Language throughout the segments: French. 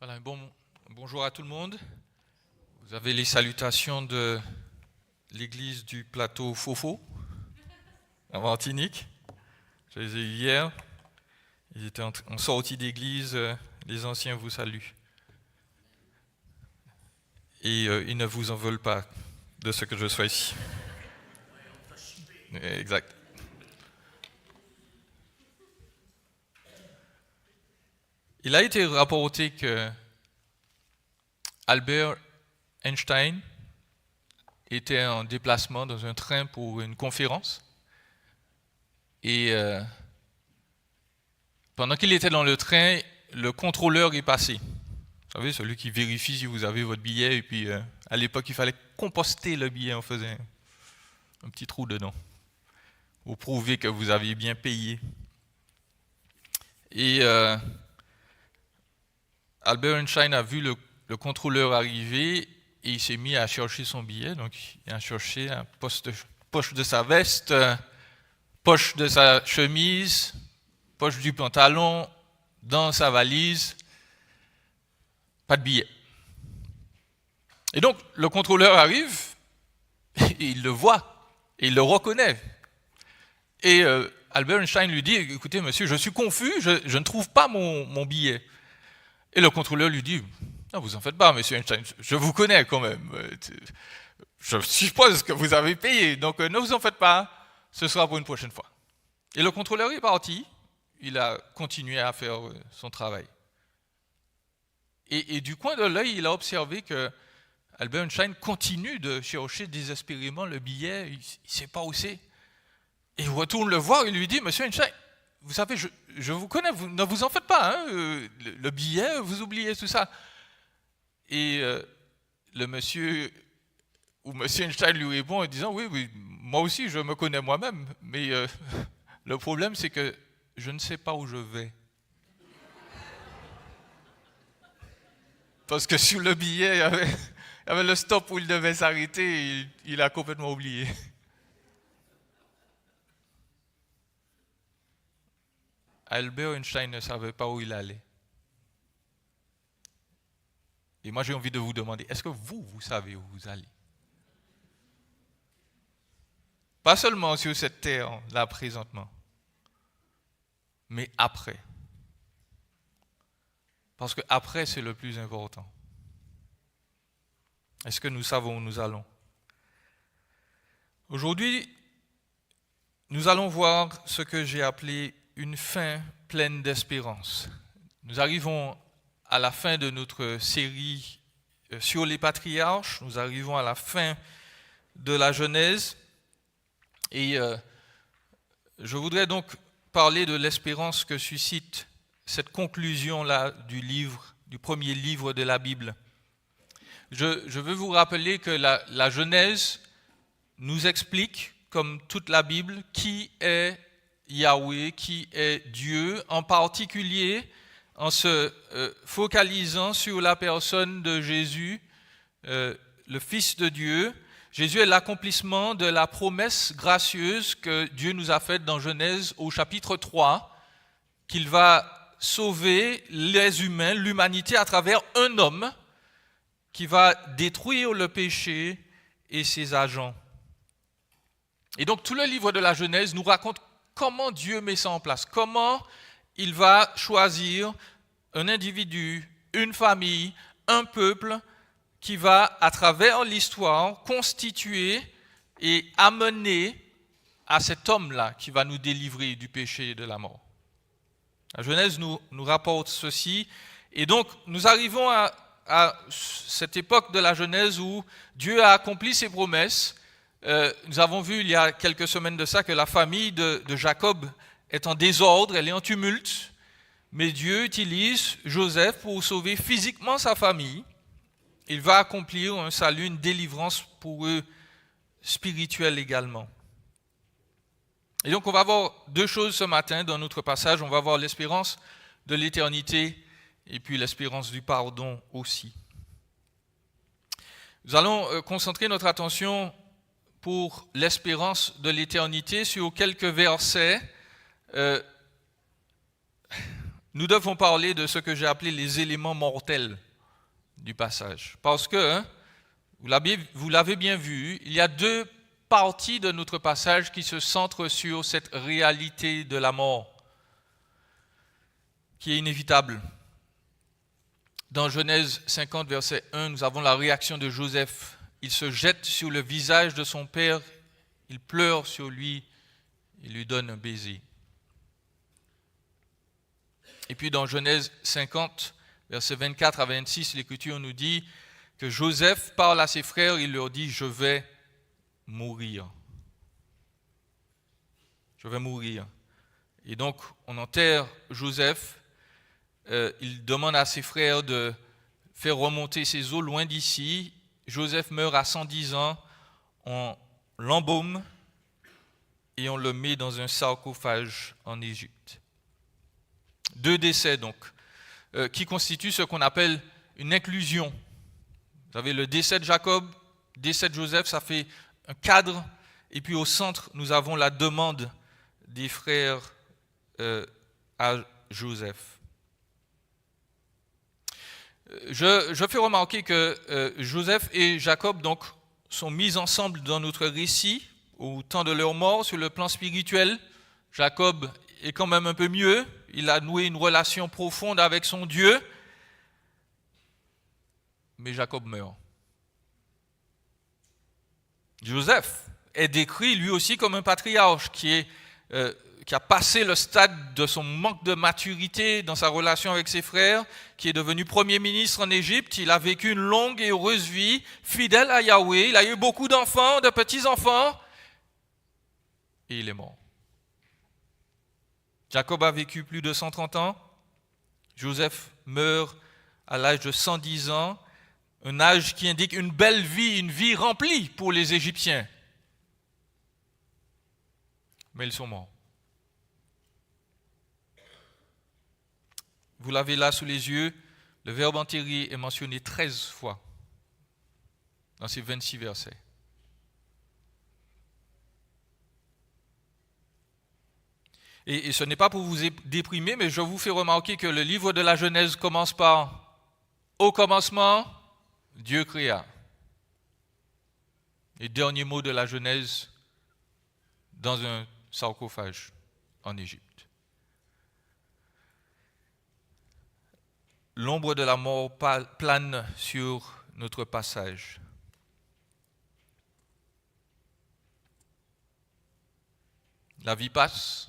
Voilà, bonjour à tout le monde. Vous avez les salutations de l'église du plateau Fofo, à Martinique. Je les ai eus hier. Ils étaient en sortie d'église. Les anciens vous saluent. Et ils ne vous en veulent pas de ce que je sois ici. Exact. Il a été rapporté que Albert Einstein était en déplacement dans un train pour une conférence. Et pendant qu'il était dans le train, le contrôleur est passé. Vous savez, celui qui vérifie si vous avez votre billet. Et puis, à l'époque, il fallait composter le billet. On faisait un petit trou dedans pour prouver que vous aviez bien payé. Et Albert Einstein a vu le contrôleur arriver et il s'est mis à chercher son billet. Donc, il a cherché la poche de sa veste, poche de sa chemise, poche du pantalon, dans sa valise. Pas de billet. Et donc, le contrôleur arrive, et il le voit, et il le reconnaît. Et Albert Einstein lui dit, écoutez, monsieur, je suis confus, je ne trouve pas mon billet. Et le contrôleur lui dit, non, vous en faites pas, monsieur Einstein, je vous connais quand même. Je suppose que vous avez payé, donc ne vous en faites pas, ce sera pour une prochaine fois. Et le contrôleur est parti, il a continué à faire son travail. Et du coin de l'œil, il a observé que Albert Einstein continue de chercher désespérément le billet, il ne sait pas où c'est. Et il retourne le voir et lui dit, monsieur Einstein, vous savez, je vous connais, ne vous en faites pas, hein, le billet, vous oubliez tout ça. Et le monsieur, ou monsieur Einstein lui répond en disant, oui, moi aussi je me connais moi-même, mais le problème c'est que je ne sais pas où je vais. Parce que sur le billet, il y avait le stop où il devait s'arrêter et il a complètement oublié. Albert Einstein ne savait pas où il allait. Et moi, j'ai envie de vous demander, est-ce que vous savez où vous allez? Pas seulement sur cette terre, là, présentement, mais après. Parce que après, c'est le plus important. Est-ce que nous savons où nous allons? Aujourd'hui, nous allons voir ce que j'ai appelé une fin pleine d'espérance. Nous arrivons à la fin de notre série sur les patriarches, nous arrivons à la fin de la Genèse et je voudrais donc parler de l'espérance que suscite cette conclusion-là du premier livre de la Bible. Je veux vous rappeler que la Genèse nous explique, comme toute la Bible, qui est Yahweh, qui est Dieu, en particulier en se focalisant sur la personne de Jésus, le Fils de Dieu. Jésus est l'accomplissement de la promesse gracieuse que Dieu nous a faite dans Genèse au chapitre 3, qu'il va sauver les humains, l'humanité, à travers un homme qui va détruire le péché et ses agents. Et donc tout le livre de la Genèse nous raconte comment Dieu met ça en place, comment il va choisir un individu, une famille, un peuple qui va, à travers l'histoire, constituer et amener à cet homme-là qui va nous délivrer du péché et de la mort. La Genèse nous rapporte ceci. Et donc, nous arrivons à cette époque de la Genèse où Dieu a accompli ses promesses. Nous avons vu il y a quelques semaines de ça que la famille de Jacob est en désordre, elle est en tumulte, mais Dieu utilise Joseph pour sauver physiquement sa famille. Il va accomplir un salut, une délivrance pour eux spirituelle également. Et donc on va voir deux choses ce matin dans notre passage. On va voir l'espérance de l'éternité et puis l'espérance du pardon aussi. Nous allons concentrer notre attention pour l'espérance de l'éternité sur quelques versets nous devons parler de ce que j'ai appelé les éléments mortels du passage. Parce que, vous l'avez bien vu, il y a deux parties de notre passage qui se centrent sur cette réalité de la mort, qui est inévitable. Dans Genèse 50, verset 1, nous avons la réaction de Joseph. Il se jette sur le visage de son père, il pleure sur lui, il lui donne un baiser. Et puis dans Genèse 50, versets 24 à 26, l'Écriture nous dit que Joseph parle à ses frères, il leur dit « Je vais mourir. Je vais mourir. » Et donc on enterre Joseph, il demande à ses frères de faire remonter ses os loin d'ici. Joseph meurt à 110 ans, on l'embaume et on le met dans un sarcophage en Égypte. Deux décès donc, qui constituent ce qu'on appelle une inclusion. Vous avez le décès de Jacob, décès de Joseph, ça fait un cadre, et puis au centre, nous avons la demande des frères à Joseph. Je fais remarquer que Joseph et Jacob donc, sont mis ensemble dans notre récit au temps de leur mort sur le plan spirituel. Jacob est quand même un peu mieux, il a noué une relation profonde avec son Dieu, mais Jacob meurt. Joseph est décrit lui aussi comme un patriarche qui a passé le stade de son manque de maturité dans sa relation avec ses frères, qui est devenu premier ministre en Égypte. Il a vécu une longue et heureuse vie, fidèle à Yahweh. Il a eu beaucoup d'enfants, de petits-enfants, et il est mort. Jacob a vécu plus de 130 ans. Joseph meurt à l'âge de 110 ans, un âge qui indique une belle vie, une vie remplie pour les Égyptiens. Mais ils sont morts. Vous l'avez là sous les yeux, le verbe enterrer est mentionné 13 fois dans ces 26 versets. Et ce n'est pas pour vous déprimer, mais je vous fais remarquer que le livre de la Genèse commence par « Au commencement, Dieu créa ». Et dernier mot de la Genèse dans un sarcophage en Égypte. L'ombre de la mort plane sur notre passage. La vie passe.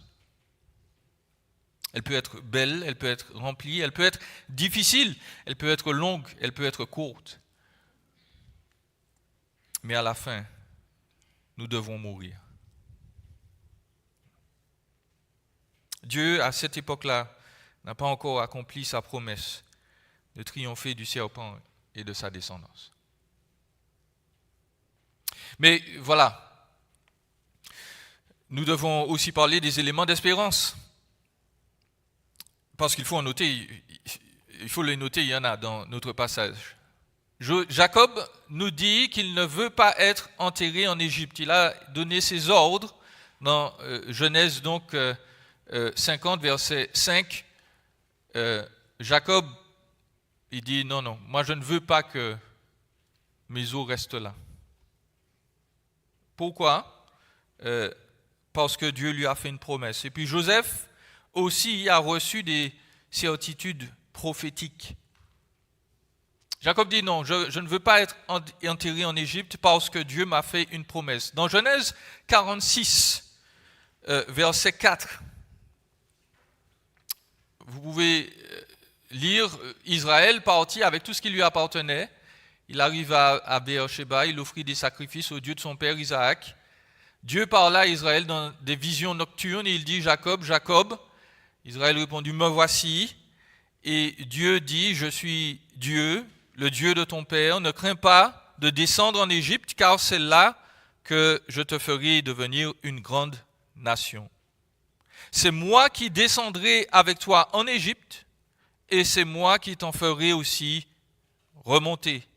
Elle peut être belle, elle peut être remplie, elle peut être difficile, elle peut être longue, elle peut être courte. Mais à la fin, nous devons mourir. Dieu, à cette époque-là, n'a pas encore accompli sa promesse de triompher du serpent et de sa descendance. Mais voilà, nous devons aussi parler des éléments d'espérance. Parce qu'il faut en noter, il faut les noter, il y en a dans notre passage. Jacob nous dit qu'il ne veut pas être enterré en Égypte. Il a donné ses ordres dans Genèse donc 50, verset 5. Jacob, il dit non, moi je ne veux pas que mes os restent là. Pourquoi ? Parce que Dieu lui a fait une promesse. Et puis Joseph aussi a reçu des certitudes prophétiques. Jacob dit non, je ne veux pas être enterré en Égypte parce que Dieu m'a fait une promesse. Dans Genèse 46, verset 4, vous pouvez lire Israël partit avec tout ce qui lui appartenait. Il arrive à Beersheba, il offrit des sacrifices au Dieu de son père Isaac. Dieu parla à Israël dans des visions nocturnes et il dit Jacob, Jacob. Israël répondit me voici. Et Dieu dit je suis Dieu, le Dieu de ton père. Ne crains pas de descendre en Égypte car c'est là que je te ferai devenir une grande nation. C'est moi qui descendrai avec toi en Égypte et c'est moi qui t'en ferai aussi remonter.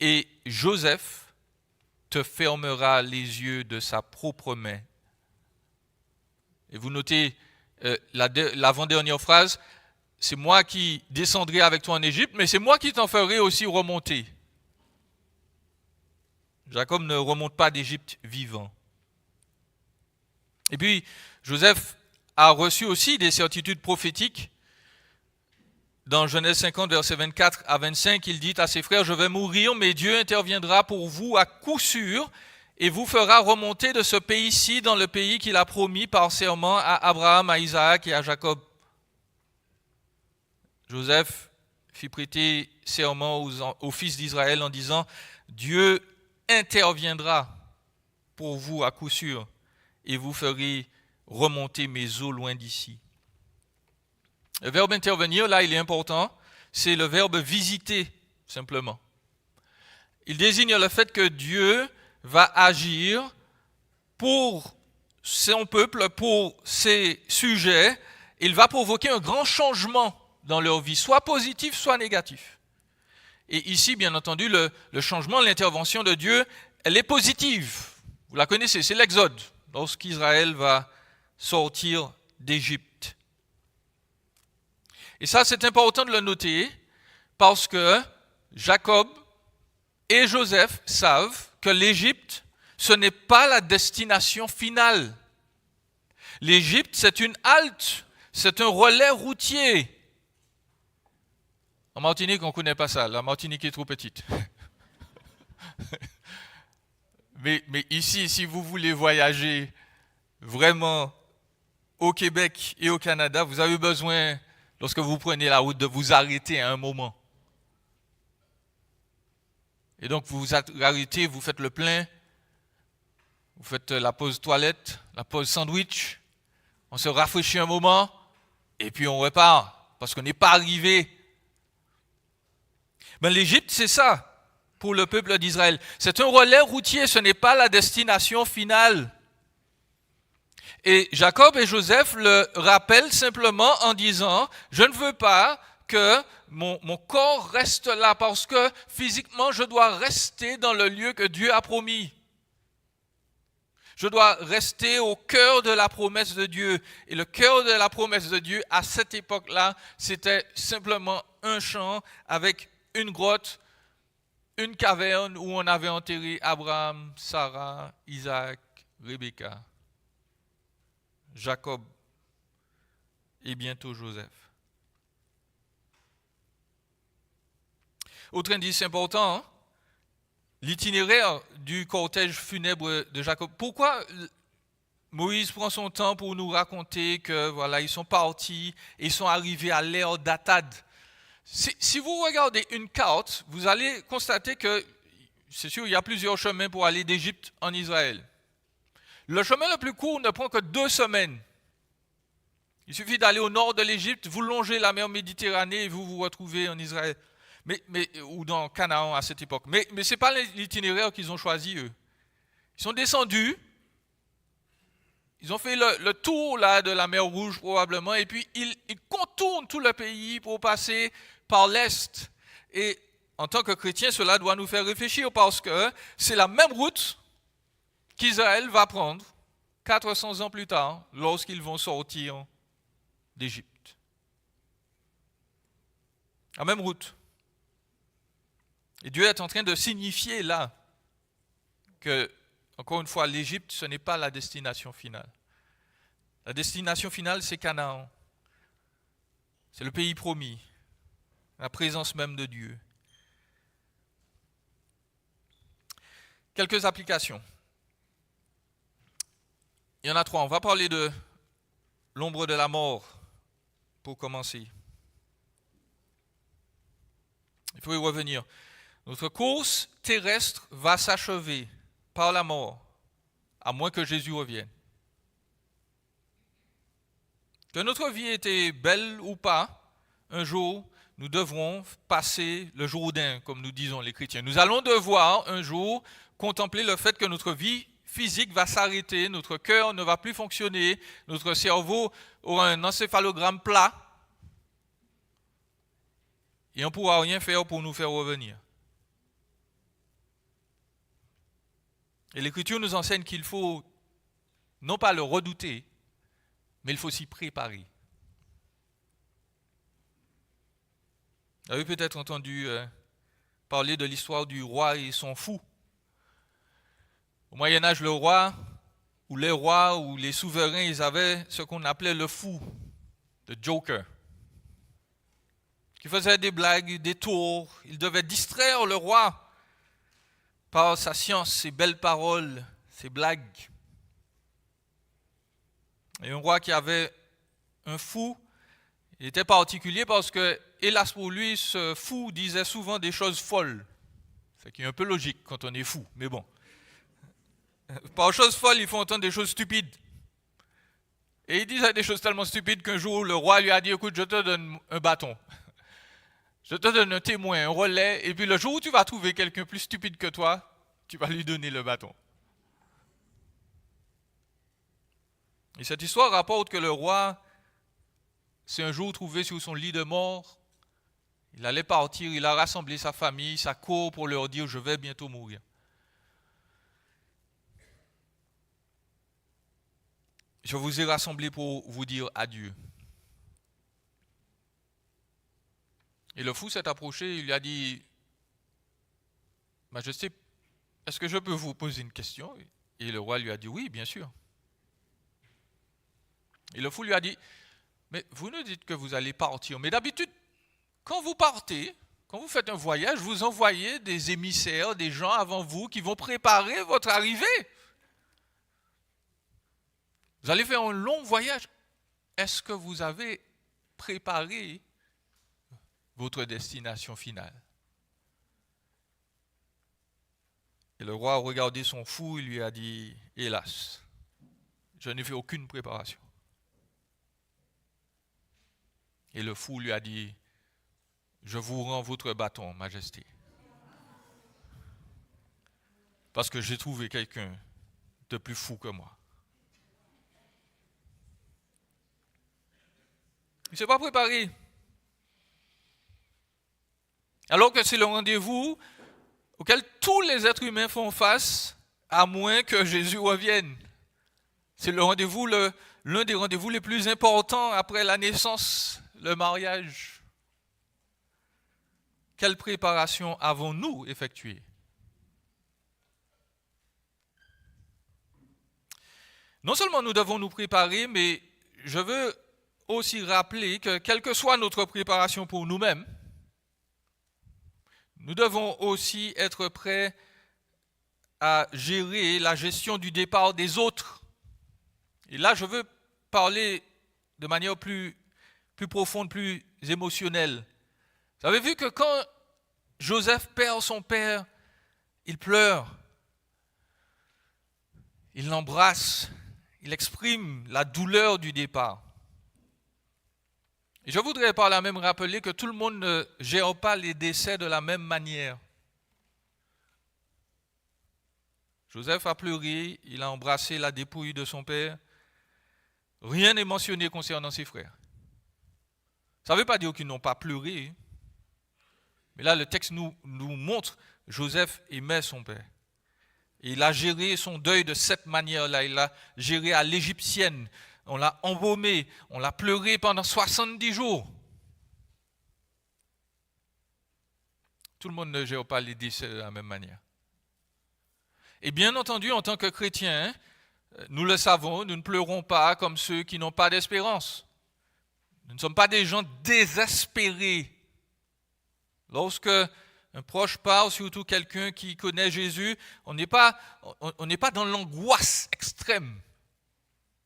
Et Joseph te fermera les yeux de sa propre main. Et vous notez l'avant-dernière phrase, c'est moi qui descendrai avec toi en Égypte, mais c'est moi qui t'en ferai aussi remonter. Jacob ne remonte pas d'Égypte vivant. Et puis, Joseph a reçu aussi des certitudes prophétiques. Dans Genèse 50, versets 24 à 25, il dit à ses frères, « Je vais mourir, mais Dieu interviendra pour vous à coup sûr et vous fera remonter de ce pays-ci dans le pays qu'il a promis par serment à Abraham, à Isaac et à Jacob. » Joseph fit prêter serment aux fils d'Israël en disant, « Dieu interviendra pour vous à coup sûr et vous ferez remonter mes eaux loin d'ici. » Le verbe intervenir, là, il est important. C'est le verbe visiter, simplement. Il désigne le fait que Dieu va agir pour son peuple, pour ses sujets. Il va provoquer un grand changement dans leur vie, soit positif, soit négatif. Et ici, bien entendu, le changement, l'intervention de Dieu, elle est positive. Vous la connaissez, c'est l'Exode, lorsqu'Israël va sortir d'Égypte. Et ça, c'est important de le noter, parce que Jacob et Joseph savent que l'Égypte, ce n'est pas la destination finale. L'Égypte, c'est une halte, c'est un relais routier. En Martinique, on ne connaît pas ça. La Martinique est trop petite. mais ici, si vous voulez voyager vraiment au Québec et au Canada, vous avez besoin, lorsque vous prenez la route, de vous arrêter à un moment. Et donc, vous vous arrêtez, vous faites le plein, vous faites la pause toilette, la pause sandwich, on se rafraîchit un moment, et puis on repart, parce qu'on n'est pas arrivé. Mais l'Égypte, c'est ça, pour le peuple d'Israël. C'est un relais routier, ce n'est pas la destination finale. Et Jacob et Joseph le rappellent simplement en disant, je ne veux pas que mon corps reste là, parce que physiquement, je dois rester dans le lieu que Dieu a promis. Je dois rester au cœur de la promesse de Dieu. Et le cœur de la promesse de Dieu, à cette époque-là, c'était simplement un champ avec une grotte, une caverne où on avait enterré Abraham, Sarah, Isaac, Rebecca, Jacob et bientôt Joseph. Autre indice important, hein? L'itinéraire du cortège funèbre de Jacob. Pourquoi Moïse prend son temps pour nous raconter que voilà, ils sont partis et ils sont arrivés à l'ère d'Atad? Si vous regardez une carte, vous allez constater que, c'est sûr, il y a plusieurs chemins pour aller d'Égypte en Israël. Le chemin le plus court ne prend que 2 semaines. Il suffit d'aller au nord de l'Égypte, vous longez la mer Méditerranée et vous vous retrouvez en Israël. Ou dans Canaan à cette époque. Mais ce n'est pas l'itinéraire qu'ils ont choisi, eux. Ils sont descendus, ils ont fait le tour là, de la mer Rouge probablement, et puis ils contournent tout le pays pour passer par l'Est. Et en tant que chrétiens, cela doit nous faire réfléchir, parce que c'est la même route qu'Israël va prendre 400 ans plus tard, lorsqu'ils vont sortir d'Égypte. La même route. Et Dieu est en train de signifier là que, encore une fois, l'Égypte, ce n'est pas la destination finale. La destination finale, c'est Canaan. C'est le pays promis, la présence même de Dieu. Quelques applications. Il y en a 3. On va parler de l'ombre de la mort pour commencer. Il faut y revenir. Notre course terrestre va s'achever par la mort, à moins que Jésus revienne. Que notre vie était belle ou pas, un jour, nous devrons passer le Jourdain, comme nous disons les chrétiens. Nous allons devoir un jour contempler le fait que notre vie physique va s'arrêter, notre cœur ne va plus fonctionner, notre cerveau aura un encéphalogramme plat, et on ne pourra rien faire pour nous faire revenir. Et l'Écriture nous enseigne qu'il faut non pas le redouter, mais il faut s'y préparer. Vous avez peut-être entendu parler de l'histoire du roi et son fou. Au Moyen-Âge, le roi, ou les rois, ou les souverains, ils avaient ce qu'on appelait le fou, le joker, qui faisait des blagues, des tours. Il devait distraire le roi par sa science, ses belles paroles, ses blagues. Et un roi qui avait un fou, il était particulier parce que, hélas pour lui, ce fou disait souvent des choses folles. Ce qui est un peu logique quand on est fou, mais bon. Par choses folles, il faut entendre des choses stupides. Et il disait des choses tellement stupides qu'un jour, le roi lui a dit, écoute, je te donne un bâton. Je te donne un témoin, un relais, et puis le jour où tu vas trouver quelqu'un plus stupide que toi, tu vas lui donner le bâton. Et cette histoire rapporte que le roi s'est un jour trouvé sur son lit de mort. Il allait partir, il a rassemblé sa famille, sa cour pour leur dire, je vais bientôt mourir. Je vous ai rassemblés pour vous dire adieu. Et le fou s'est approché, il lui a dit, Majesté, est-ce que je peux vous poser une question? Et le roi lui a dit, oui, bien sûr. Et le fou lui a dit, mais vous nous dites que vous allez partir. Mais d'habitude, quand vous partez, quand vous faites un voyage, vous envoyez des émissaires, des gens avant vous qui vont préparer votre arrivée. Vous allez faire un long voyage. Est-ce que vous avez préparé votre destination finale? Et le roi a regardé son fou, il lui a dit, hélas, je n'ai fait aucune préparation. Et le fou lui a dit, je vous rends votre bâton, Majesté. Parce que j'ai trouvé quelqu'un de plus fou que moi. Il ne s'est pas préparé. Alors que c'est le rendez-vous auquel tous les êtres humains font face, à moins que Jésus revienne. C'est le rendez-vous, l'un des rendez-vous les plus importants après la naissance, le mariage. Quelle préparation avons-nous effectuée? Non seulement nous devons nous préparer, mais je veux aussi rappeler que quelle que soit notre préparation pour nous-mêmes, nous devons aussi être prêts à gérer la gestion du départ des autres. Et là, je veux parler de manière plus profonde, plus émotionnelle. Vous avez vu que quand Joseph perd son père, il pleure, il l'embrasse, il exprime la douleur du départ. Et je voudrais par là même rappeler que tout le monde ne gère pas les décès de la même manière. Joseph a pleuré, il a embrassé la dépouille de son père. Rien n'est mentionné concernant ses frères. Ça ne veut pas dire qu'ils n'ont pas pleuré. Mais là, le texte nous montre Joseph aimait son père. Et il a géré son deuil de cette manière-là. Il l'a géré à l'égyptienne. On l'a embaumé, on l'a pleuré pendant 70 jours. Tout le monde ne gère pas les décès de la même manière. Et bien entendu, en tant que chrétiens, nous le savons, nous ne pleurons pas comme ceux qui n'ont pas d'espérance. Nous ne sommes pas des gens désespérés. Lorsque un proche part, surtout quelqu'un qui connaît Jésus, on n'est pas dans l'angoisse extrême.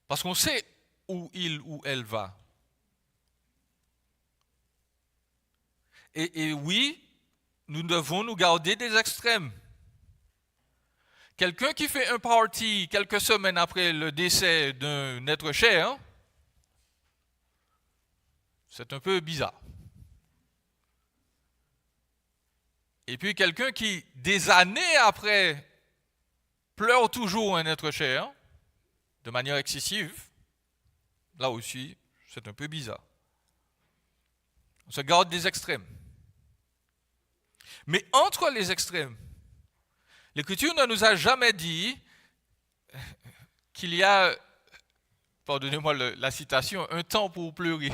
Parce qu'on sait où il ou elle va. Et oui, nous devons nous garder des extrêmes. Quelqu'un qui fait un party quelques semaines après le décès d'un être cher, c'est un peu bizarre. Et puis quelqu'un qui, des années après, pleure toujours un être cher, de manière excessive, là aussi, c'est un peu bizarre. On se garde des extrêmes. Mais entre les extrêmes, l'Écriture ne nous a jamais dit qu'il y a, pardonnez-moi la citation, un temps pour pleurer.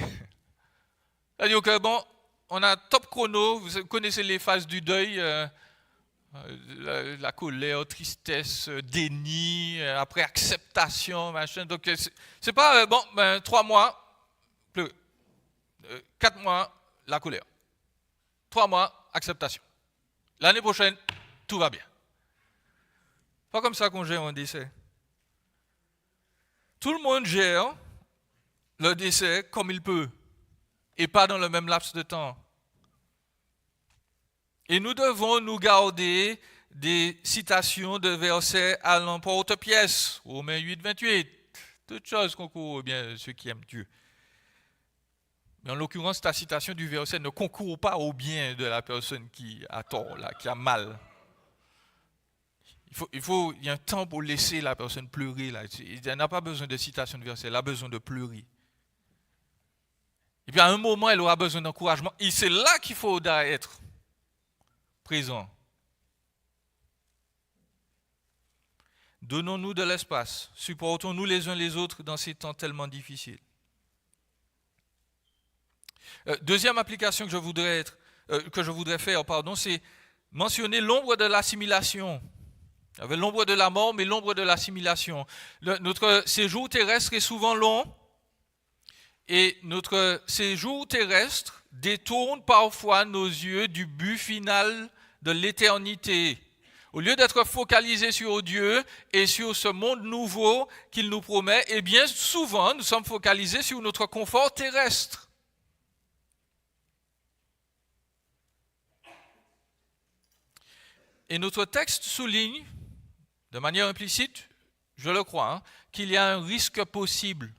C'est-à-dire que bon, on a top chrono, vous connaissez les phases du deuil, la colère, tristesse, déni, après acceptation, machin. Donc c'est pas, 3 mois, pleurer. 4 mois, la colère. 3 mois, acceptation. L'année prochaine, tout va bien. Pas comme ça qu'on gère un décès. Tout le monde gère le décès comme il peut et pas dans le même laps de temps. Et nous devons nous garder des citations de versets à l'emporte-pièce, Romains 8, 28. Toutes choses concourent bien ceux qui aiment Dieu. Mais en l'occurrence, ta citation du verset ne concourt pas au bien de la personne qui a tort, là, qui a mal. Il y a un temps pour laisser la personne pleurer. Là. Elle n'a pas besoin de citation de verset, elle a besoin de pleurer. Et puis à un moment, elle aura besoin d'encouragement. Et c'est là qu'il faudra être présent. Donnons-nous de l'espace. Supportons-nous les uns les autres dans ces temps tellement difficiles. Deuxième application que je voudrais faire, c'est mentionner l'ombre de l'assimilation. Il y avait l'ombre de la mort, mais l'ombre de l'assimilation. Notre séjour terrestre est souvent long et notre séjour terrestre détourne parfois nos yeux du but final de l'éternité. Au lieu d'être focalisés sur Dieu et sur ce monde nouveau qu'il nous promet, eh bien souvent nous sommes focalisés sur notre confort terrestre. Et notre texte souligne, de manière implicite, je le crois, qu'il y a un risque possible.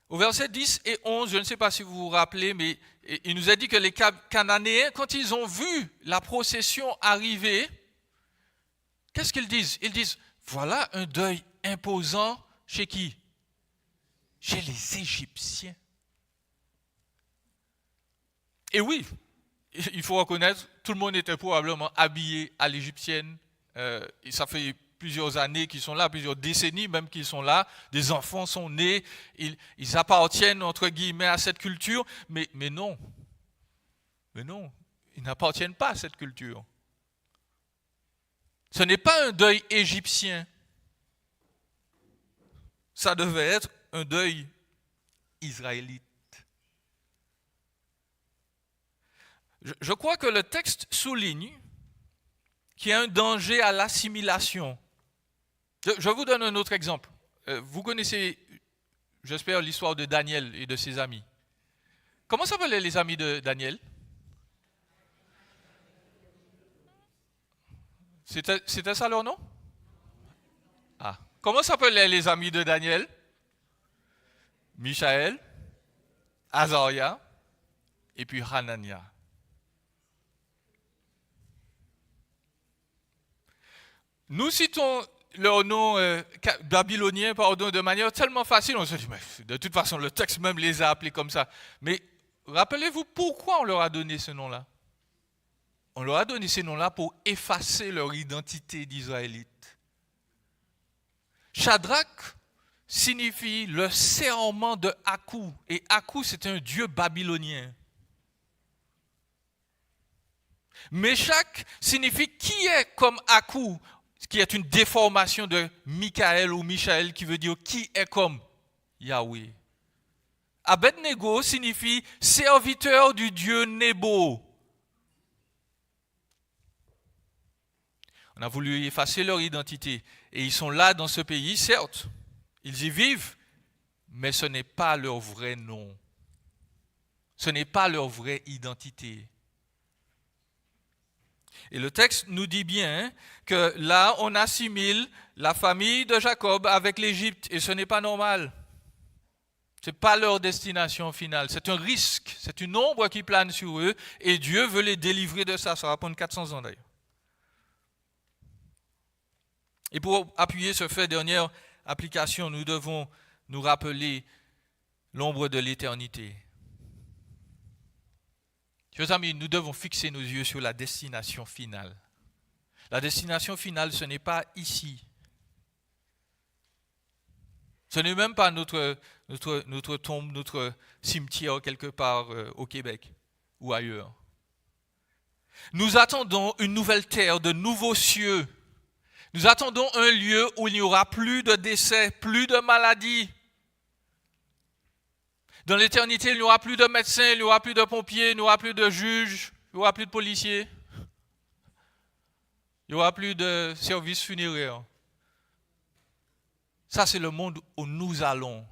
Au verset 10 et 11, je ne sais pas si vous vous rappelez, mais il nous a dit que les Cananéens, quand ils ont vu la procession arriver, qu'est-ce qu'ils disent? Ils disent, voilà un deuil imposant chez qui? Chez les Égyptiens. Et oui, il faut reconnaître, tout le monde était probablement habillé à l'égyptienne. Et ça fait plusieurs années qu'ils sont là, plusieurs décennies même qu'ils sont là. Des enfants sont nés, ils appartiennent entre guillemets à cette culture, mais non. Mais non, ils n'appartiennent pas à cette culture. Ce n'est pas un deuil égyptien. Ça devait être un deuil israélite. Je crois que le texte souligne qu'il y a un danger à l'assimilation. Je vous donne un autre exemple. Vous connaissez, j'espère, l'histoire de Daniel et de ses amis. Comment s'appelaient les amis de Daniel? C'était ça leur nom? Ah. Comment s'appelaient les amis de Daniel? Michaël, Azaria et puis Hanania. Nous citons leur nom babylonien, de manière tellement facile. On se dit, mais de toute façon, le texte même les a appelés comme ça. Mais rappelez-vous pourquoi on leur a donné ce nom-là? On leur a donné ces noms-là pour effacer leur identité d'Israélite. Shadrach signifie le serment de Hakou. Et Hakou, c'est un dieu babylonien. Meshach signifie qui est comme Hakou, qui est une déformation de Michaël ou Michaël, qui veut dire qui est comme Yahweh. Abednego signifie serviteur du dieu Nebo. On a voulu effacer leur identité. Et ils sont là dans ce pays, certes. Ils y vivent, mais ce n'est pas leur vrai nom. Ce n'est pas leur vraie identité. Et le texte nous dit bien que là, on assimile la famille de Jacob avec l'Égypte. Et ce n'est pas normal. Ce n'est pas leur destination finale. C'est un risque. C'est une ombre qui plane sur eux. Et Dieu veut les délivrer de ça. Ça va prendre 400 ans d'ailleurs. Et pour appuyer ce fait, dernière application, nous devons nous rappeler l'ombre de l'éternité. Chers amis, nous devons fixer nos yeux sur la destination finale. La destination finale, ce n'est pas ici. Ce n'est même pas notre notre tombe, notre cimetière quelque part au Québec ou ailleurs. Nous attendons une nouvelle terre, de nouveaux cieux. Nous attendons un lieu où il n'y aura plus de décès, plus de maladies. Dans l'éternité, il n'y aura plus de médecins, il n'y aura plus de pompiers, il n'y aura plus de juges, il n'y aura plus de policiers. Il n'y aura plus de services funéraires. Ça, c'est le monde où nous allons.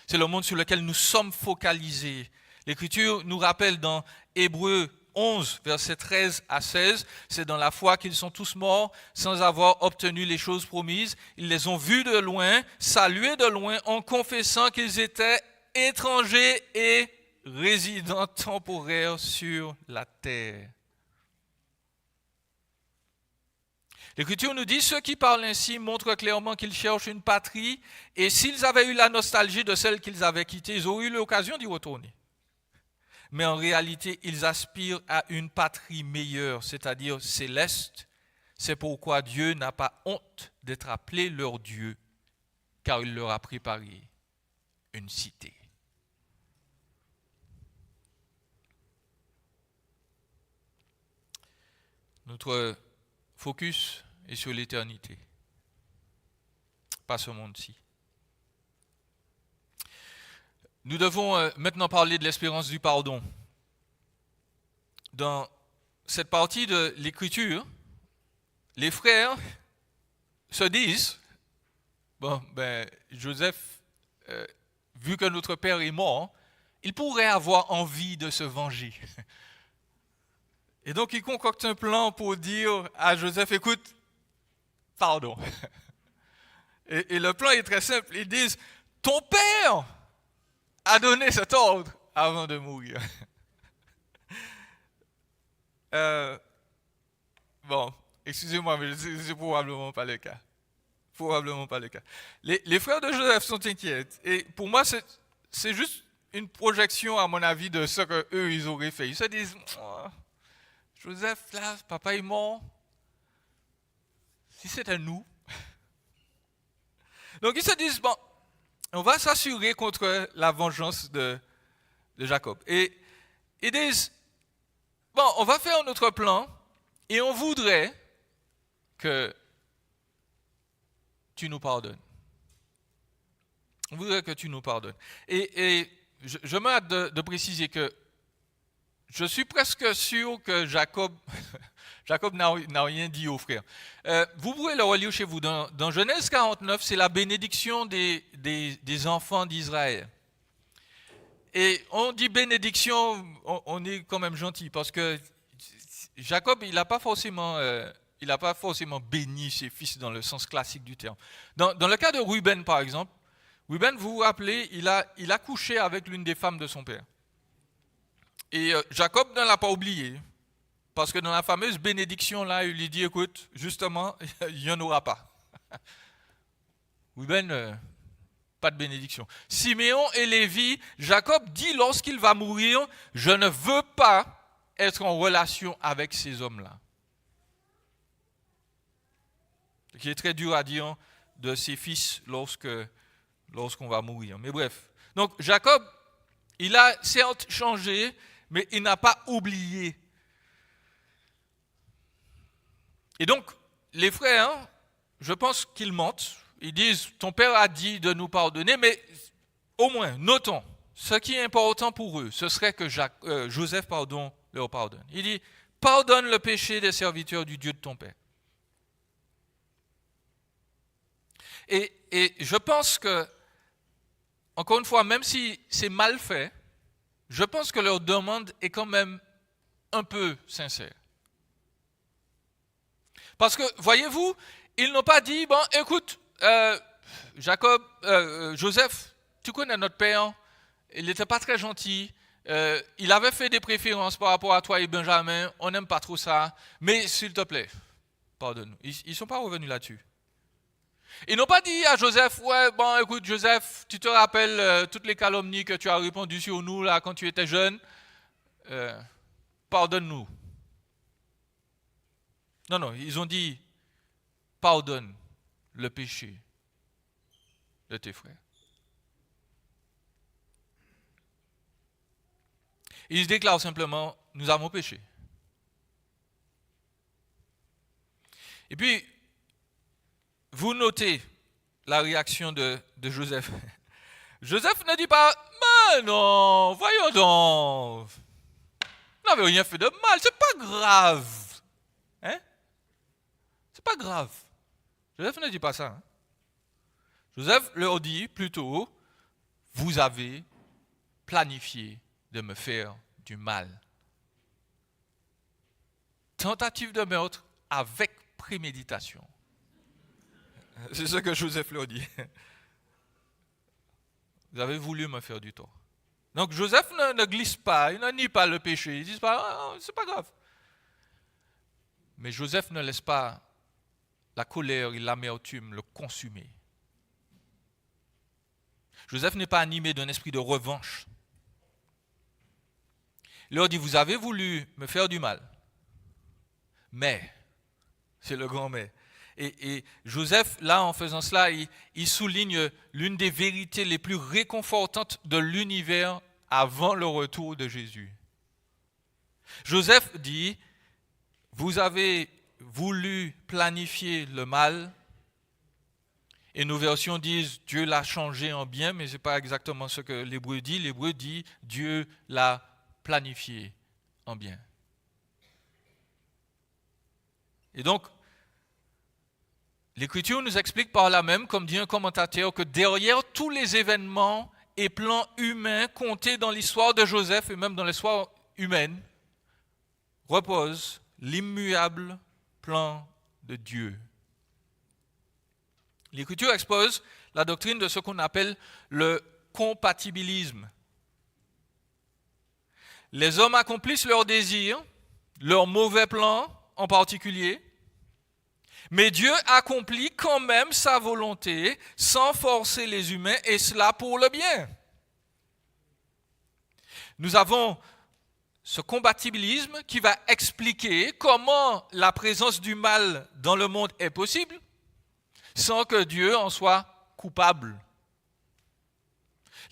C'est le monde sur lequel nous sommes focalisés. L'Écriture nous rappelle dans Hébreux 11, versets 13 à 16, c'est dans la foi qu'ils sont tous morts sans avoir obtenu les choses promises. Ils les ont vus de loin, salués de loin, en confessant qu'ils étaient étrangers et résidents temporaires sur la terre. L'Écriture nous dit, ceux qui parlent ainsi montrent clairement qu'ils cherchent une patrie, et s'ils avaient eu la nostalgie de celle qu'ils avaient quittée, ils auraient eu l'occasion d'y retourner. Mais en réalité, ils aspirent à une patrie meilleure, c'est-à-dire céleste. C'est pourquoi Dieu n'a pas honte d'être appelé leur Dieu, car il leur a préparé une cité. Notre focus est sur l'éternité, pas ce monde-ci. Nous devons maintenant parler de l'espérance du pardon. Dans cette partie de l'Écriture, les frères se disent, Joseph, vu que notre père est mort, il pourrait avoir envie de se venger. Et donc, ils concoctent un plan pour dire à Joseph, écoute, pardon. Et le plan est très simple. Ils disent, ton père a donné cet ordre avant de mourir. Excusez-moi, mais c'est probablement pas le cas. Probablement pas le cas. Les frères de Joseph sont inquiets. Et pour moi, c'est juste une projection, à mon avis, de ce qu'eux, ils auraient fait. Ils se disent, Joseph, là, papa est mort. Si c'était nous. Donc, ils se disent, on va s'assurer contre la vengeance de Jacob. Et ils disent, on va faire notre plan et on voudrait que tu nous pardonnes. On voudrait que tu nous pardonnes. Et je me hâte de préciser que je suis presque sûr que Jacob n'a rien dit aux frères. Vous pouvez le relire chez vous. Dans Genèse 49, c'est la bénédiction des enfants d'Israël. Et on dit bénédiction, on est quand même gentil, parce que Jacob, il n'a pas forcément béni ses fils dans le sens classique du terme. Dans le cas de Ruben, par exemple, Ruben, vous vous rappelez, il a couché avec l'une des femmes de son père. Et Jacob ne l'a pas oublié, parce que dans la fameuse bénédiction, là, il lui dit, écoute, justement, il n'y en aura pas. Ruben, pas de bénédiction. Siméon et Lévi, Jacob dit lorsqu'il va mourir, je ne veux pas être en relation avec ces hommes-là. Ce qui est très dur à dire de ses fils lorsqu'on va mourir. Mais bref. Donc Jacob, il a certes changé, mais il n'a pas oublié. Et donc, les frères, je pense qu'ils mentent. Ils disent, ton père a dit de nous pardonner, mais au moins, notons, ce qui est important pour eux, ce serait que Joseph leur pardonne. Il dit, pardonne le péché des serviteurs du Dieu de ton père. Et je pense que, encore une fois, même si c'est mal fait, je pense que leur demande est quand même un peu sincère. Parce que, voyez-vous, ils n'ont pas dit, écoute, Joseph, tu connais notre père, il n'était pas très gentil, il avait fait des préférences par rapport à toi et Benjamin, on n'aime pas trop ça, mais s'il te plaît, pardonne-nous. Ils ne sont pas revenus là-dessus. Ils n'ont pas dit à Joseph, écoute Joseph, tu te rappelles toutes les calomnies que tu as répandues sur nous là quand tu étais jeune, pardonne-nous. Non, ils ont dit, pardonne le péché de tes frères. Il déclare simplement, nous avons péché. Et puis, vous notez la réaction de Joseph. Joseph ne dit pas, mais non, voyons donc, vous n'avez rien fait de mal, c'est pas grave. Hein? C'est pas grave. Joseph ne dit pas ça. Hein? Joseph leur dit plutôt, vous avez planifié de me faire du mal. Tentative de meurtre avec préméditation. C'est ce que Joseph leur dit. Vous avez voulu me faire du tort. Donc Joseph ne glisse pas, il ne nie pas le péché. Il ne dit pas, c'est pas grave. Mais Joseph ne laisse pas la colère et l'amertume le consumer. Joseph n'est pas animé d'un esprit de revanche. Il leur dit, vous avez voulu me faire du mal. Mais, c'est le grand mais. Et Joseph, là, en faisant cela, il souligne l'une des vérités les plus réconfortantes de l'univers avant le retour de Jésus. Joseph dit, vous avez voulu planifier le mal, et nos versions disent, Dieu l'a changé en bien, mais ce n'est pas exactement ce que l'Hébreu dit. L'Hébreu dit, Dieu l'a planifié en bien. Et donc, l'Écriture nous explique par là même, comme dit un commentateur, que derrière tous les événements et plans humains comptés dans l'histoire de Joseph et même dans l'histoire humaine, repose l'immuable plan de Dieu. L'Écriture expose la doctrine de ce qu'on appelle le compatibilisme. Les hommes accomplissent leurs désirs, leurs mauvais plans en particulier, mais Dieu accomplit quand même sa volonté sans forcer les humains, et cela pour le bien. Nous avons ce compatibilisme qui va expliquer comment la présence du mal dans le monde est possible sans que Dieu en soit coupable.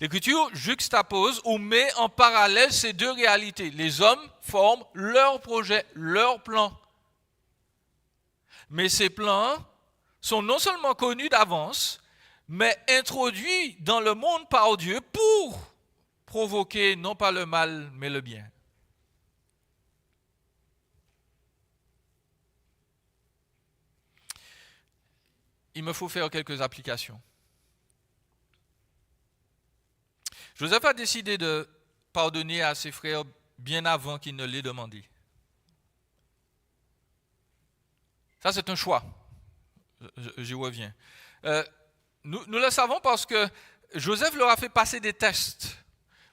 L'Écriture juxtapose ou met en parallèle ces deux réalités. Les hommes forment leur projet, leur plan. Mais ces plans sont non seulement connus d'avance, mais introduits dans le monde par Dieu pour provoquer non pas le mal, mais le bien. Il me faut faire quelques applications. Joseph a décidé de pardonner à ses frères bien avant qu'il ne l'ait demandé. Ça, c'est un choix. J'y reviens. Nous le savons parce que Joseph leur a fait passer des tests.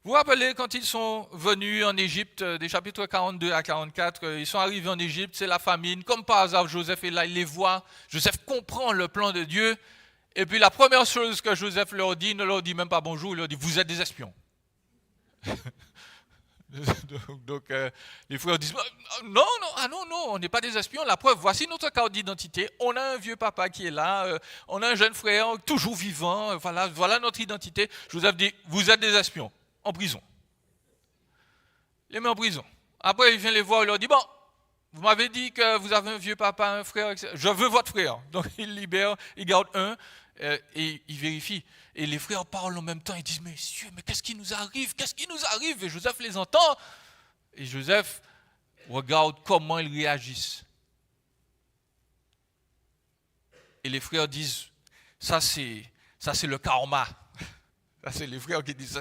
Vous vous rappelez quand ils sont venus en Égypte, des chapitres 42 à 44, ils sont arrivés en Égypte, c'est la famine. Comme par hasard, Joseph est là, il les voit. Joseph comprend le plan de Dieu. Et puis la première chose que Joseph leur dit, il ne leur dit même pas bonjour, il leur dit, vous êtes des espions. Donc les frères disent, non, on n'est pas des espions. La preuve, voici notre carte d'identité. On a un vieux papa qui est là, on a un jeune frère toujours vivant, voilà notre identité. Joseph dit, vous êtes des espions, en prison. Il les met en prison. Après, il vient les voir, il leur dit, bon, vous m'avez dit que vous avez un vieux papa, un frère, etc. Je veux votre frère. Donc il libère, il garde un et il vérifie. Et les frères parlent en même temps, ils disent, messieurs, mais qu'est-ce qui nous arrive? Qu'est-ce qui nous arrive? Et Joseph les entend. Et Joseph regarde comment ils réagissent. Et les frères disent, ça c'est le karma. Ça c'est les frères qui disent,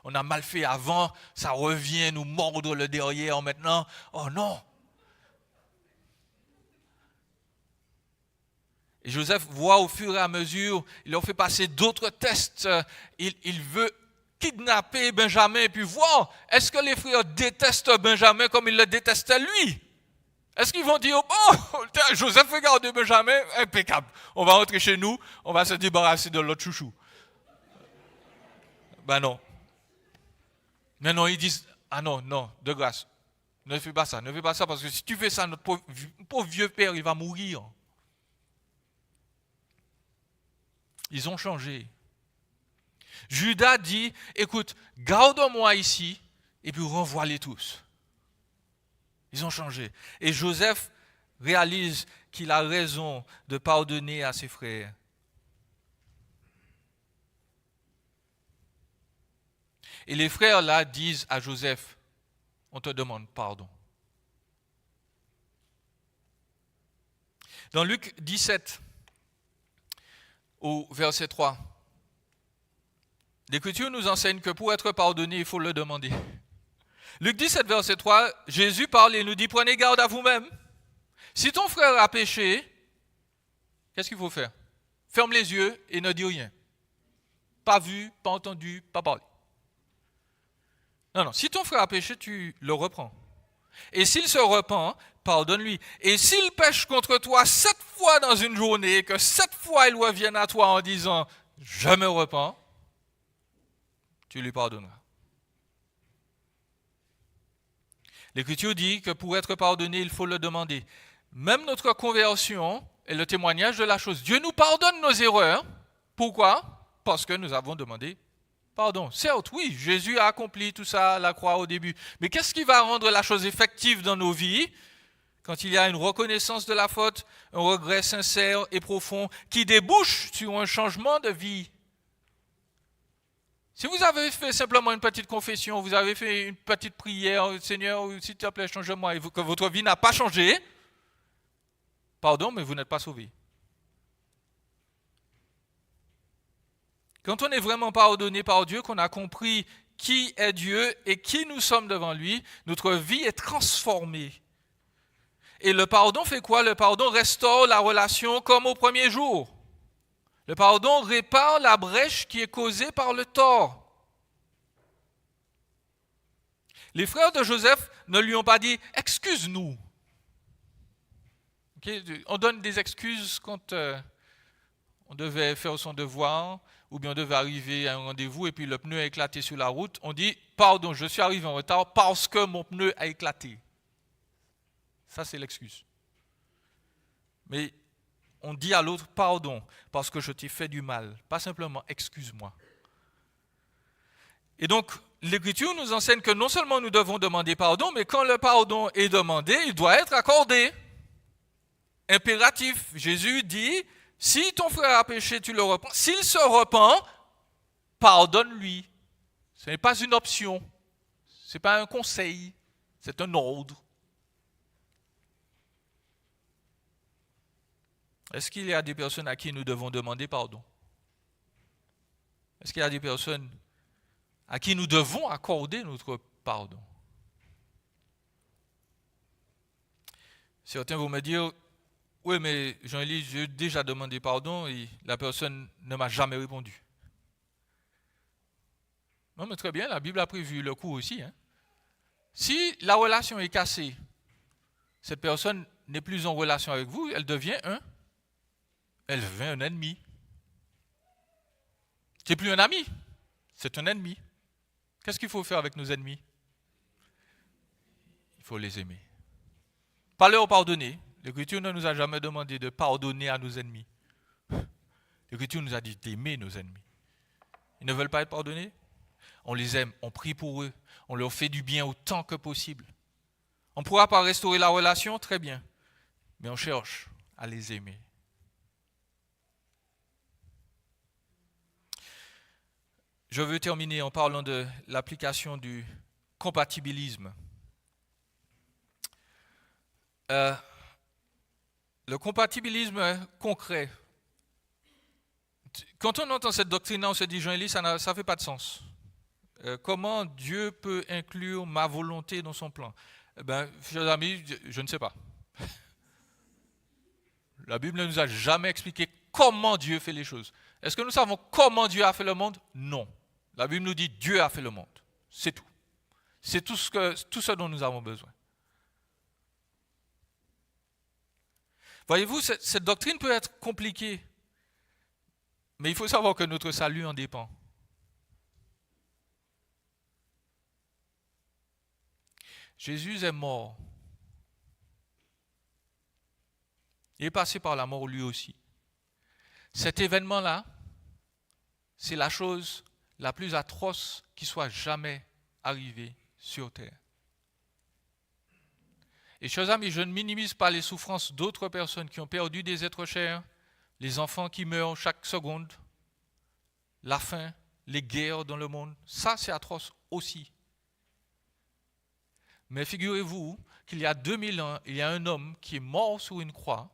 on a mal fait avant, ça revient nous mordre le derrière maintenant. Oh non! Et Joseph voit au fur et à mesure, il leur fait passer d'autres tests. Il veut kidnapper Benjamin et puis voir, est-ce que les frères détestent Benjamin comme ils le détestaient lui? Est-ce qu'ils vont dire, oh, Joseph fait garder Benjamin, impeccable. On va rentrer chez nous, on va se débarrasser de l'autre chouchou. Ben non. Mais non, ils disent, ah non, de grâce. Ne fais pas ça parce que si tu fais ça, notre pauvre vieux père, il va mourir. Ils ont changé. Judas dit, écoute, garde-moi ici et puis renvoie-les tous. Ils ont changé. Et Joseph réalise qu'il a raison de pardonner à ses frères. Et les frères là disent à Joseph, on te demande pardon. Dans Luc 17, au verset 3, l'Écriture nous enseigne que pour être pardonné, il faut le demander. Luc 17, verset 3, Jésus parle et nous dit, prenez garde à vous-même. Si ton frère a péché, qu'est-ce qu'il faut faire? Ferme les yeux et ne dis rien. Pas vu, pas entendu, pas parlé. Non, si ton frère a péché, tu le reprends. Et s'il se repent, pardonne-lui. Et s'il pêche contre toi 7 fois dans une journée, que 7 fois il revienne à toi en disant « Je me repens », tu lui pardonneras. L'Écriture dit que pour être pardonné, il faut le demander. Même notre conversion est le témoignage de la chose. Dieu nous pardonne nos erreurs. Pourquoi? Parce que nous avons demandé pardon. Certes, oui, Jésus a accompli tout ça à la croix au début. Mais qu'est-ce qui va rendre la chose effective dans nos vies? Quand il y a une reconnaissance de la faute, un regret sincère et profond qui débouche sur un changement de vie. Si vous avez fait simplement une petite confession, vous avez fait une petite prière, Seigneur, s'il te plaît, change-moi, et que votre vie n'a pas changé, pardon, mais vous n'êtes pas sauvé. Quand on est vraiment pardonné par Dieu, qu'on a compris qui est Dieu et qui nous sommes devant lui, notre vie est transformée. Et le pardon fait quoi? Le pardon restaure la relation comme au premier jour. Le pardon répare la brèche qui est causée par le tort. Les frères de Joseph ne lui ont pas dit « excuse-nous ». Okay? On donne des excuses quand on devait faire son devoir ou bien on devait arriver à un rendez-vous et puis le pneu a éclaté sur la route. On dit « pardon, je suis arrivé en retard parce que mon pneu a éclaté ». Ça, c'est l'excuse. Mais on dit à l'autre pardon parce que je t'ai fait du mal, pas simplement excuse-moi. Et donc, l'Écriture nous enseigne que non seulement nous devons demander pardon, mais quand le pardon est demandé, il doit être accordé. Impératif. Jésus dit, si ton frère a péché, tu le repens. S'il se repent, pardonne-lui. Ce n'est pas une option, ce n'est pas un conseil, c'est un ordre. Est-ce qu'il y a des personnes à qui nous devons demander pardon? Est-ce qu'il y a des personnes à qui nous devons accorder notre pardon? Certains vont me dire, oui, mais Jean-Élie, j'ai déjà demandé pardon et la personne ne m'a jamais répondu. Non, mais très bien, la Bible a prévu le coup aussi. Si la relation est cassée, cette personne n'est plus en relation avec vous, elle devient un ennemi. C'est plus un ami, c'est un ennemi. Qu'est-ce qu'il faut faire avec nos ennemis? Il faut les aimer. Pas leur pardonner. L'Écriture ne nous a jamais demandé de pardonner à nos ennemis. L'Écriture nous a dit d'aimer nos ennemis. Ils ne veulent pas être pardonnés? On les aime, on prie pour eux, on leur fait du bien autant que possible. On ne pourra pas restaurer la relation, très bien, mais on cherche à les aimer. Je veux terminer en parlant de l'application du compatibilisme. Le compatibilisme concret. Quand on entend cette doctrine, on se dit, Jean-Élie, ça ne fait pas de sens. Comment Dieu peut inclure ma volonté dans son plan? Chers amis, je ne sais pas. La Bible ne nous a jamais expliqué comment Dieu fait les choses. Est-ce que nous savons comment Dieu a fait le monde? Non. La Bible nous dit Dieu a fait le monde. C'est tout. C'est tout ce dont nous avons besoin. Voyez-vous, cette doctrine peut être compliquée, mais il faut savoir que notre salut en dépend. Jésus est mort. Il est passé par la mort lui aussi. Cet événement-là, c'est la chose la plus atroce qui soit jamais arrivée sur terre. Et chers amis, je ne minimise pas les souffrances d'autres personnes qui ont perdu des êtres chers, les enfants qui meurent chaque seconde, la faim, les guerres dans le monde. Ça, c'est atroce aussi. Mais figurez-vous qu'il y a 2000 ans, il y a un homme qui est mort sur une croix,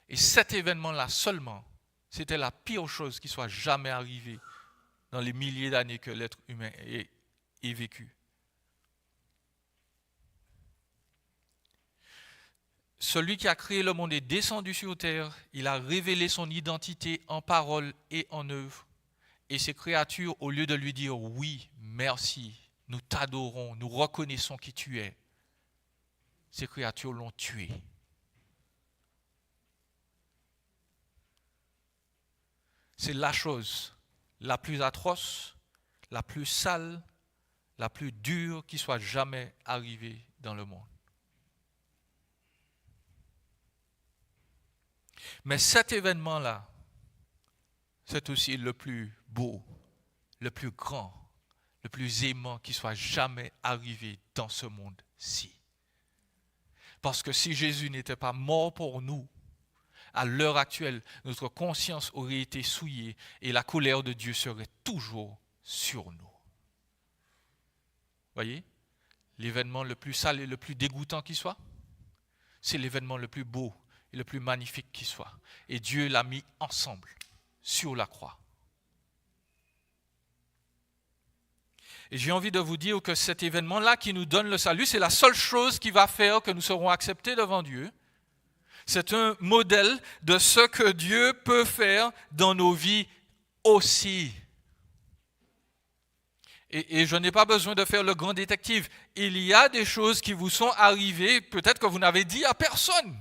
et cet événement-là seulement, c'était la pire chose qui soit jamais arrivée dans les milliers d'années que l'être humain ait vécu. Celui qui a créé le monde est descendu sur terre, il a révélé son identité en parole et en œuvre. Et ces créatures, au lieu de lui dire oui, merci, nous t'adorons, nous reconnaissons qui tu es, ces créatures l'ont tué. C'est la chose la plus atroce, la plus sale, la plus dure qui soit jamais arrivée dans le monde. Mais cet événement-là, c'est aussi le plus beau, le plus grand, le plus aimant qui soit jamais arrivé dans ce monde-ci. Parce que si Jésus n'était pas mort pour nous, à l'heure actuelle, notre conscience aurait été souillée et la colère de Dieu serait toujours sur nous. Voyez, l'événement le plus sale et le plus dégoûtant qui soit, c'est l'événement le plus beau et le plus magnifique qui soit. Et Dieu l'a mis ensemble sur la croix. Et j'ai envie de vous dire que cet événement-là qui nous donne le salut, c'est la seule chose qui va faire que nous serons acceptés devant Dieu. C'est un modèle de ce que Dieu peut faire dans nos vies aussi. Et je n'ai pas besoin de faire le grand détective. Il y a des choses qui vous sont arrivées, peut-être que vous n'avez dit à personne,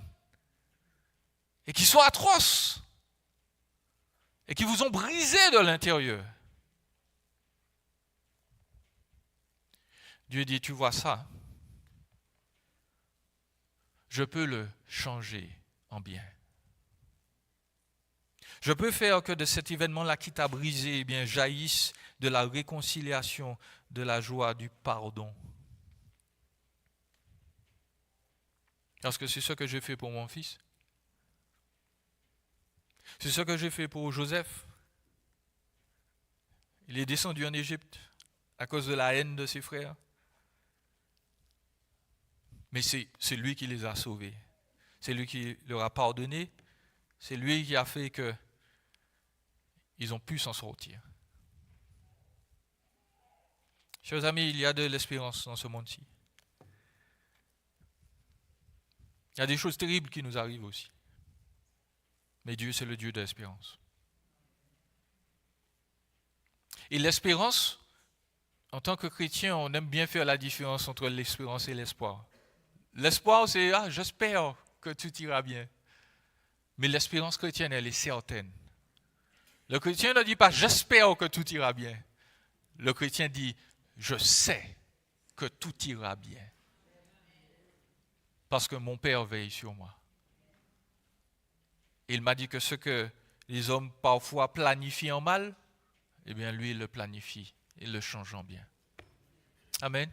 et qui sont atroces, et qui vous ont brisé de l'intérieur. Dieu dit, tu vois ça, je peux le changer en bien. Je peux faire que de cet événement-là qui t'a brisé, eh bien, jaillisse de la réconciliation, de la joie, du pardon. Parce que c'est ce que j'ai fait pour mon fils. C'est ce que j'ai fait pour Joseph. Il est descendu en Égypte à cause de la haine de ses frères. Mais c'est lui qui les a sauvés. C'est lui qui leur a pardonné. C'est lui qui a fait qu'ils ont pu s'en sortir. Chers amis, il y a de l'espérance dans ce monde-ci. Il y a des choses terribles qui nous arrivent aussi. Mais Dieu, c'est le Dieu de l'espérance. Et l'espérance, en tant que chrétien, on aime bien faire la différence entre l'espérance et l'espoir. L'espoir, c'est « j'espère que tout ira bien ». Mais l'espérance chrétienne, elle est certaine. Le chrétien ne dit pas « j'espère que tout ira bien ». Le chrétien dit « je sais que tout ira bien ». Parce que mon Père veille sur moi. Il m'a dit que ce que les hommes parfois planifient en mal, eh bien lui, il le planifie, il le change en bien. Amen.